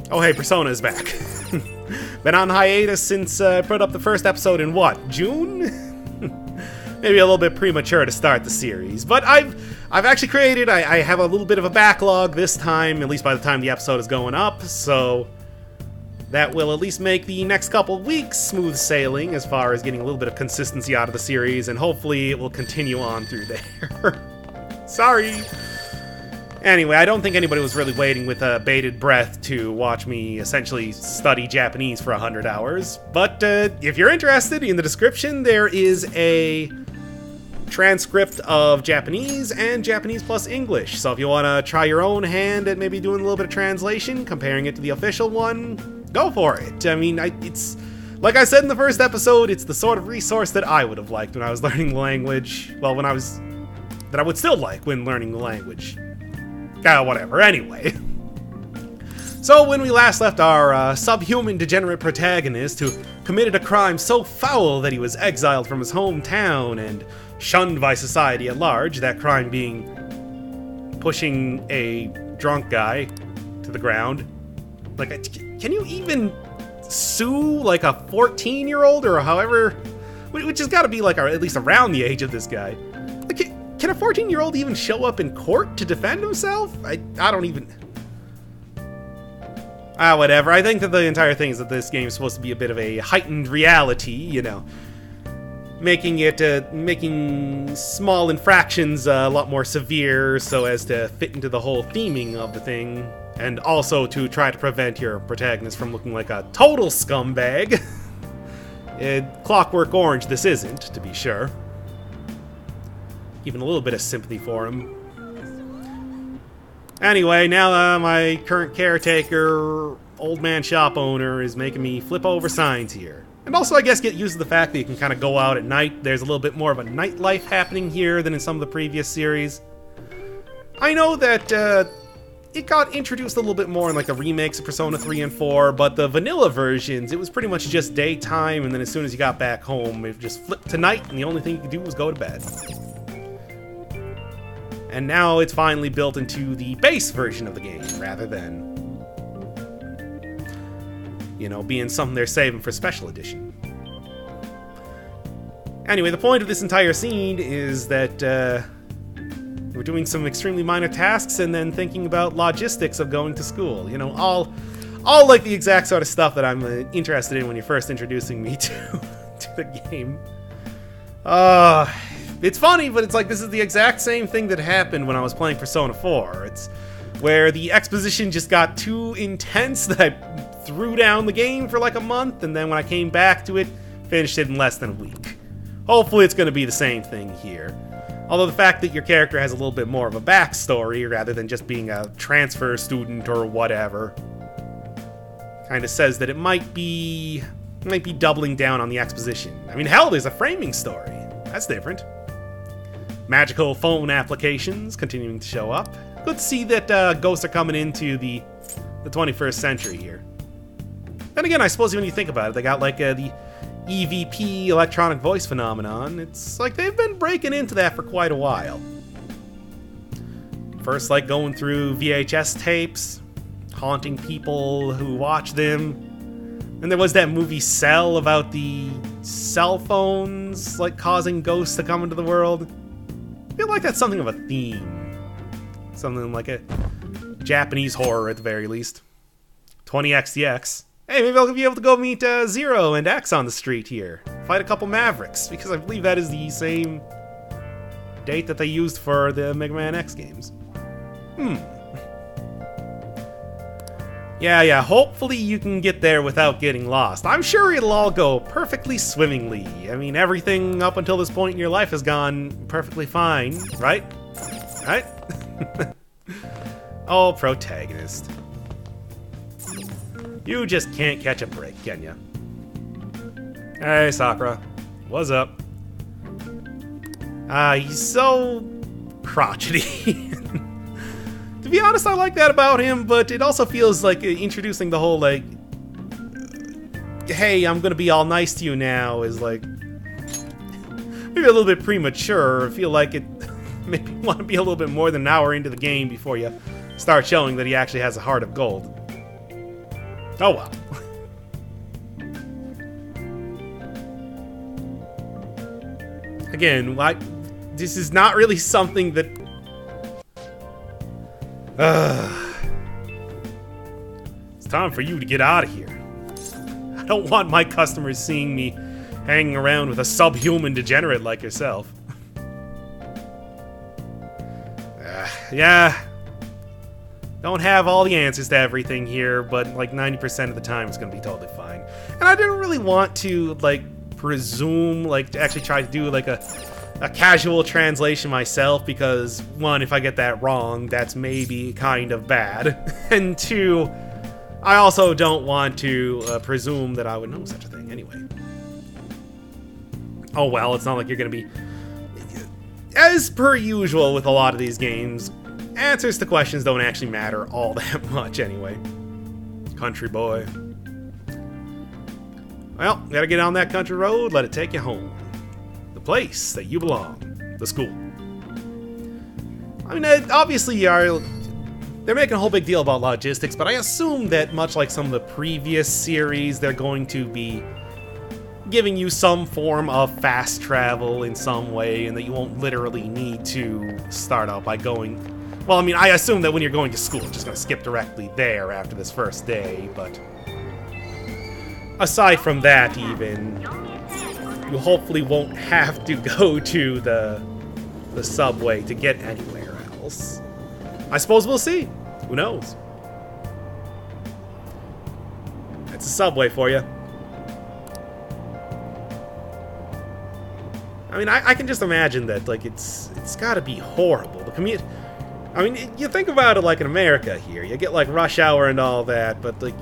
Oh hey, Persona is back. Been on hiatus since I put up the first episode in what, June? Maybe a little bit premature to start the series, but I've actually created, I have a little bit of a backlog this time, at least by the time the episode is going up, so that will at least make the next couple weeks smooth sailing as far as getting a little bit of consistency out of the series, and hopefully it will continue on through there. Sorry! Anyway, I don't think anybody was really waiting with bated breath to watch me essentially study Japanese for 100 hours. But if you're interested, in the description there is a transcript of Japanese and Japanese plus English. So if you want to try your own hand at maybe doing a little bit of translation, comparing it to the official one, go for it. I mean, it's like I said in the first episode, it's the sort of resource that I would have liked when I was learning the language. Well, that I would still like when learning the language. Whatever, anyway. So when we last left our subhuman degenerate protagonist who committed a crime so foul that he was exiled from his hometown and shunned by society at large, that crime being pushing a drunk guy to the ground. Like, can you even sue like a 14-year-old or however, which has got to be like at least around the age of this guy. Like, can a 14-year-old even show up in court to defend himself? I don't even... whatever. I think that the entire thing is that this game is supposed to be a bit of a heightened reality, you know. Making small infractions a lot more severe so as to fit into the whole theming of the thing. And also to try to prevent your protagonist from looking like a total scumbag. Clockwork Orange this isn't, to be sure. Even a little bit of sympathy for him. Anyway, now my current caretaker, old man shop owner, is making me flip over signs here. And also, I guess, get used to the fact that you can kind of go out at night. There's a little bit more of a nightlife happening here than in some of the previous series. I know that it got introduced a little bit more in like the remakes of Persona 3 and 4, but the vanilla versions, it was pretty much just daytime, and then as soon as you got back home, it just flipped to night, and the only thing you could do was go to bed. And now it's finally built into the base version of the game, rather than, you know, being something they're saving for special edition. Anyway, the point of this entire scene is that we're doing some extremely minor tasks and then thinking about logistics of going to school. You know, all like the exact sort of stuff that I'm interested in when you're first introducing me to the game. It's funny, but it's like this is the exact same thing that happened when I was playing Persona 4. It's where the exposition just got too intense that I threw down the game for like a month, and then when I came back to it, finished it in less than a week. Hopefully it's going to be the same thing here. Although the fact that your character has a little bit more of a backstory rather than just being a transfer student or whatever, kind of says that it might be doubling down on the exposition. I mean, hell, there's a framing story. That's different. Magical phone applications continuing to show up. Good to see that ghosts are coming into the 21st century here. Then again, I suppose when you think about it, they got like the EVP electronic voice phenomenon. It's like they've been breaking into that for quite a while. First, like going through VHS tapes, haunting people who watch them. And there was that movie Cell about the cell phones, like causing ghosts to come into the world. I feel like that's something of a theme. Something like a Japanese horror at the very least. 20XDX. Hey, maybe I'll be able to go meet Zero and X on the street here. Fight a couple Mavericks, because I believe that is the same date that they used for the Mega Man X games. Yeah, hopefully you can get there without getting lost. I'm sure it'll all go perfectly swimmingly. I mean, everything up until this point in your life has gone perfectly fine, right? Right? Oh, Protagonist. You just can't catch a break, can ya? Hey, Sakura. What's up? He's so crotchety. To be honest, I like that about him, but it also feels like introducing the whole, like, hey, I'm gonna be all nice to you now is, like, maybe a little bit premature. I feel like it maybe want to be a little bit more than an hour into the game before you start showing that he actually has a heart of gold. Oh well. Again, this is not really something that... It's time for you to get out of here. I don't want my customers seeing me hanging around with a subhuman degenerate like yourself. Yeah. Don't have all the answers to everything here, but like 90% of the time it's gonna be totally fine. And I didn't really want to, like, presume, like, to actually try to do, like, a casual translation myself, because, one, if I get that wrong, that's maybe kind of bad. And two, I also don't want to presume that I would know such a thing anyway. Oh well, it's not like you're gonna be... As per usual with a lot of these games, answers to questions don't actually matter all that much anyway. Country boy. Well, gotta get on that country road, let it take you home. The place that you belong. The school. I mean, obviously they're making a whole big deal about logistics, but I assume that much like some of the previous series, they're going to be giving you some form of fast travel in some way, and that you won't literally need to start out by going... Well, I mean, I assume that when you're going to school, you're just going to skip directly there after this first day, but... Aside from that, even, you hopefully won't have to go to the subway to get anywhere else. I suppose we'll see. Who knows? It's a subway for you. I mean, I can just imagine that, like, it's gotta be horrible. The commute... I mean, you think about it like in America here. You get, like, rush hour and all that, but, like,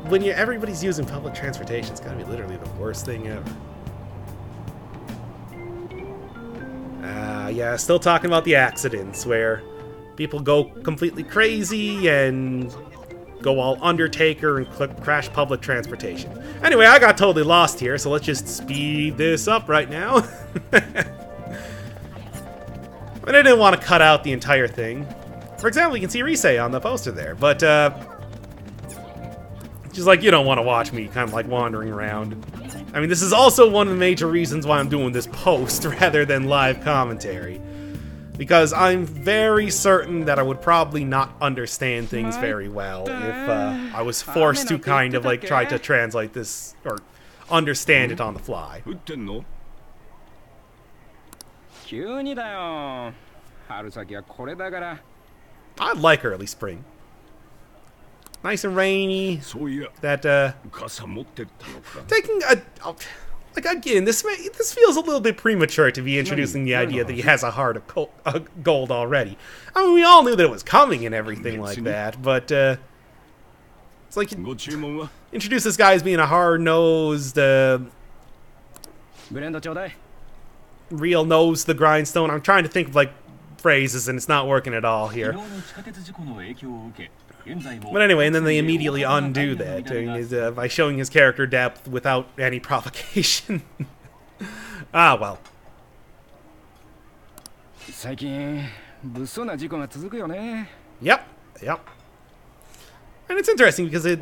when everybody's using public transportation, it's gotta be literally the worst thing ever. Yeah, still talking about the accidents, where people go completely crazy and go all Undertaker and crash public transportation. Anyway, I got totally lost here, so let's just speed this up right now. But I didn't want to cut out the entire thing. For example, you can see Rikaichan on the poster there, but just like, you don't want to watch me kind of like wandering around. I mean, this is also one of the major reasons why I'm doing this post rather than live commentary. Because I'm very certain that I would probably not understand things very well if I was forced to kind of like try to translate this or understand it on the fly. I'd like early spring. Nice and rainy. That taking a... Like, again, this feels a little bit premature to be introducing the idea that he has a heart of gold already. I mean, we all knew that it was coming and everything like that, but, it's like, introduce this guy as being a hard-nosed, real-nosed the grindstone. I'm trying to think of, like, phrases, and it's not working at all here. But anyway, and then they immediately undo that by showing his character depth without any provocation. Ah, well. Yep. And it's interesting because the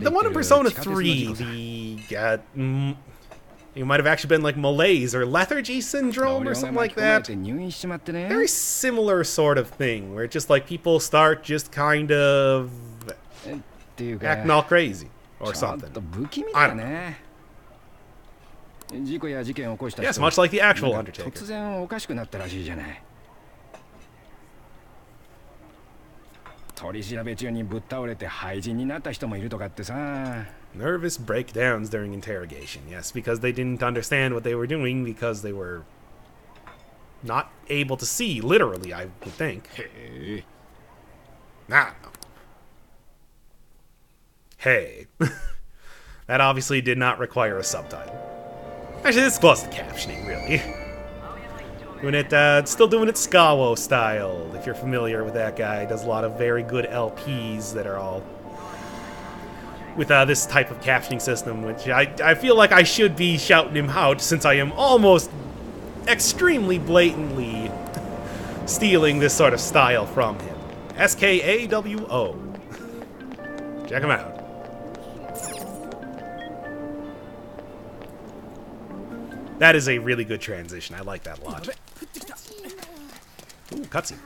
one in Persona 3, it might have actually been like malaise or lethargy syndrome or something like that. Very similar sort of thing, where just like people start just kind of acting all crazy or something. I don't know. Yes, much like the actual Undertaker. Nervous breakdowns during interrogation, yes, because they didn't understand what they were doing because they were not able to see, literally, I would think. Hey. Nah. Hey. That obviously did not require a subtitle. Actually, this is close to captioning, really. Doing it, still doing it Skawo style, if you're familiar with that guy. He does a lot of very good LPs that are all with this type of captioning system, which I feel like I should be shouting him out since I am almost extremely blatantly stealing this sort of style from him. SKAWO. Check him out. That is a really good transition. I like that a lot. Ooh, cutscene.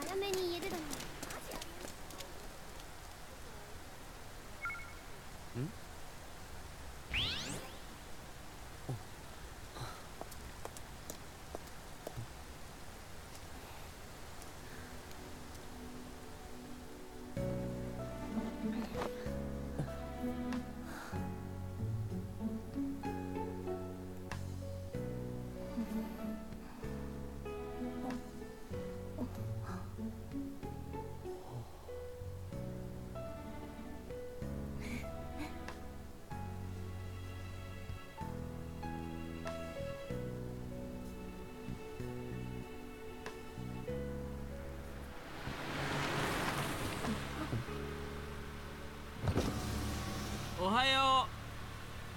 Ohayo.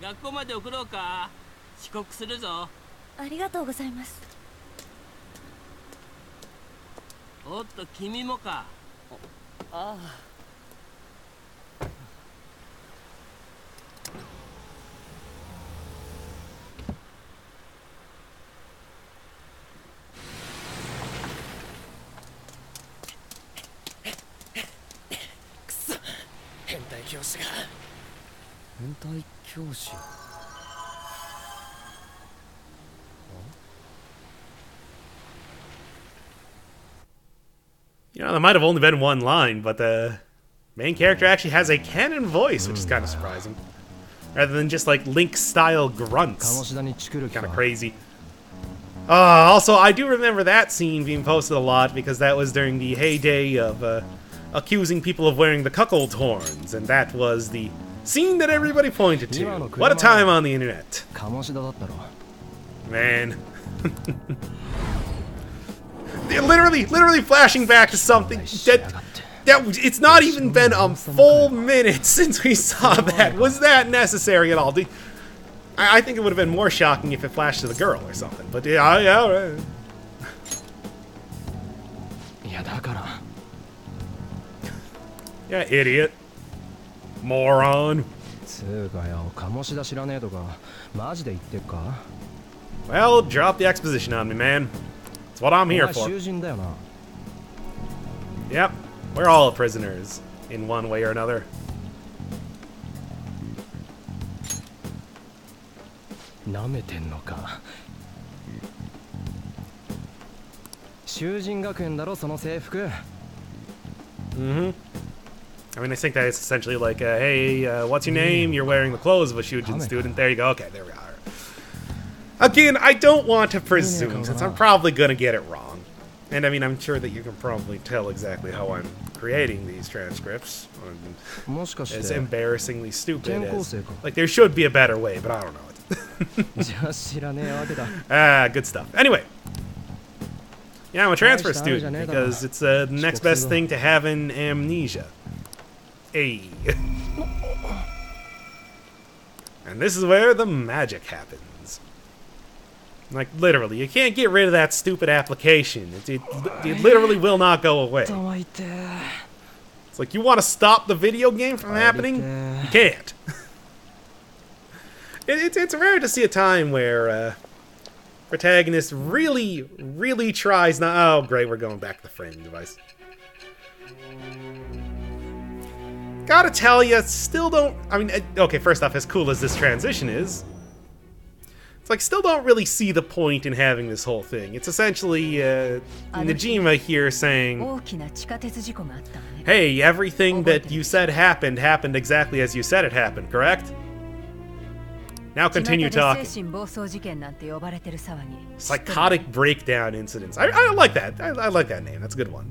学校まで送ろうか。遅刻するぞ。ありがとうございます。おっと君もか。ああ。くそ、変態教師が。変態教師。You know, there might have only been one line, but the main character actually has a canon voice, which is kind of surprising. Rather than just like Link-style grunts. Kind of crazy. Also, I do remember that scene being posted a lot because that was during the heyday of accusing people of wearing the cuckold horns, and that was the scene that everybody pointed to. What a time on the internet. Man. Literally flashing back to something that it's not even been a full minute since we saw that. Was that necessary at all? I think it would have been more shocking if it flashed to the girl or something. But yeah, right. Yeah, idiot. Moron. Well, drop the exposition on me, man. That's what I'm here for. Yep, we're all prisoners, in one way or another. I mean, I think that it's essentially like, hey, what's your name? You're wearing the clothes of a Shujin student. There you go. Okay, there we are. Again, I don't want to presume, since I'm probably going to get it wrong. And I mean, I'm sure that you can probably tell exactly how I'm creating these transcripts. As embarrassingly stupid as... Like, there should be a better way, but I don't know it. Good stuff. Anyway. Yeah, I'm a transfer student, because it's the next best thing to having amnesia. Hey. And this is where the magic happens. Like, literally, you can't get rid of that stupid application. It literally will not go away. It's like, you want to stop the video game from happening? You can't. It's rare to see a time where Protagonist really tries not... Oh, great, we're going back to the framing device. Gotta tell you, still don't... I mean, okay, first off, as cool as this transition is... It's like, still don't really see the point in having this whole thing. It's essentially Najima here saying, hey, everything that you said happened exactly as you said it happened, correct? Now continue talking. Psychotic breakdown incidents. I like that. I like that name. That's a good one.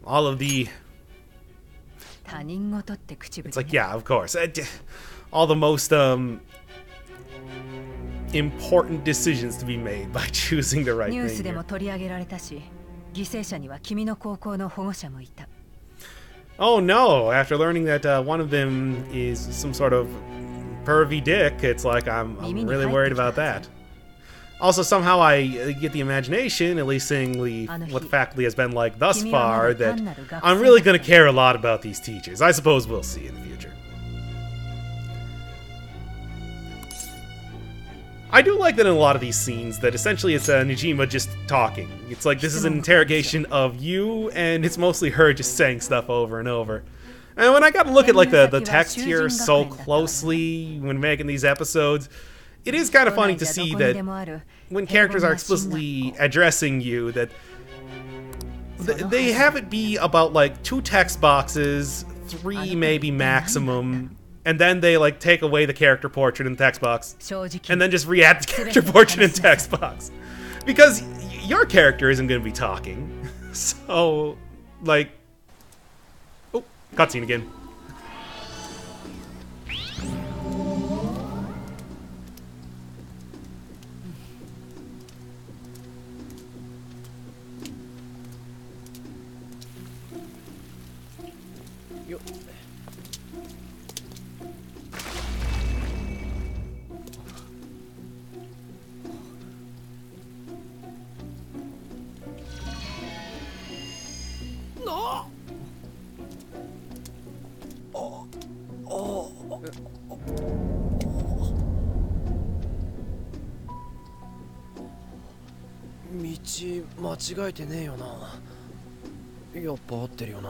All of the... It's like, yeah, of course. All the most important decisions to be made by choosing the right thing here. Oh no, after learning that one of them is some sort of pervy dick, it's like I'm really worried about that. Also, somehow I get the imagination, at least seeing what the faculty has been like thus far, that I'm really going to care a lot about these teachers. I suppose we'll see in the future. I do like that in a lot of these scenes that essentially it's Nijima just talking. It's like this is an interrogation of you, and it's mostly her just saying stuff over and over. And when I got to look at like the text here so closely when making these episodes, it is kind of funny to see that when characters are explicitly addressing you, that they have it be about like 2 text boxes, 3 maybe maximum, and then they like take away the character portrait in the text box, and then just re-add the character portrait in text box. Because your character isn't going to be talking. So, like... Oh, cutscene again.道間違えてねえよな。やっぱ合ってるよな。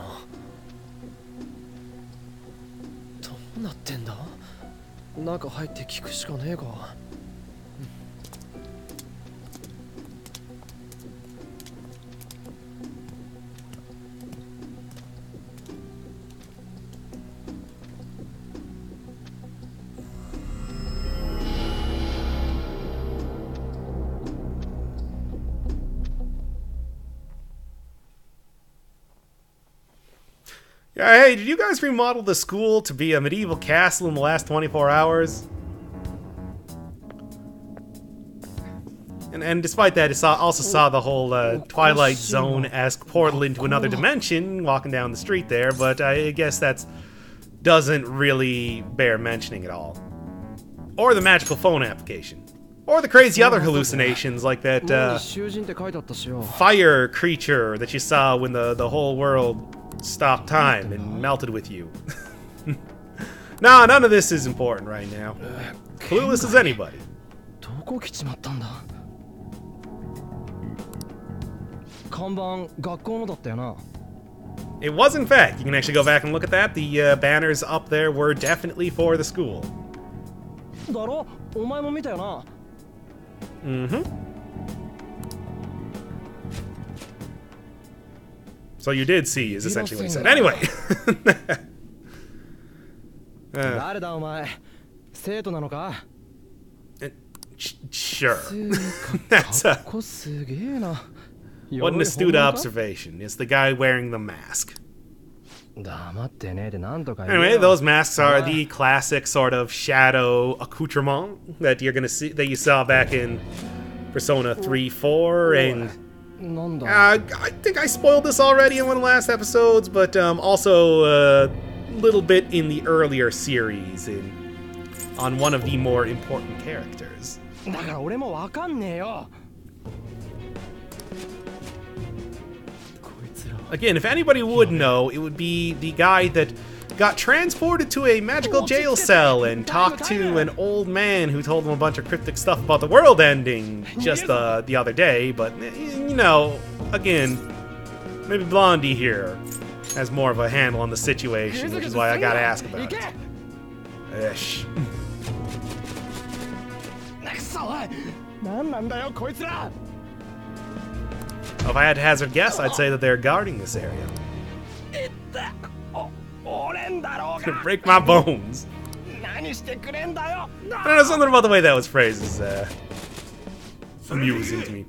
どうなってんだ？中入って聞くしかねえか。Yeah, hey, did you guys remodel the school to be a medieval castle in the last 24 hours? And despite that, it also saw the whole Twilight Zone-esque portal into another dimension walking down the street there, but I guess that doesn't really bear mentioning at all. Or the magical phone application. Or the crazy other hallucinations like that fire creature that you saw when the whole world stopped time and melted with you. No, none of this is important right now. Clueless as anybody. It was, in fact. You can actually go back and look at that. The banners up there were definitely for the school. Mm-hmm. So you did see, is essentially what he said. Anyway! Sure. That's what an astute observation. It's the guy wearing the mask. Anyway, those masks are the classic sort of shadow accoutrement that you're gonna see, that you saw back in Persona 3, 4, and I think I spoiled this already in one of the last episodes, but also a little bit in the earlier series on one of the more important characters. Again, if anybody would know, it would be the guy that got transported to a magical jail cell and talked to an old man who told him a bunch of cryptic stuff about the world ending just the other day. But, you know, again, maybe Blondie here has more of a handle on the situation, which is why I gotta ask about it. Ish. If I had to hazard guess, I'd say that they're guarding this area. Gonna break my bones. I don't know, something about the way that was phrased is amusing to me.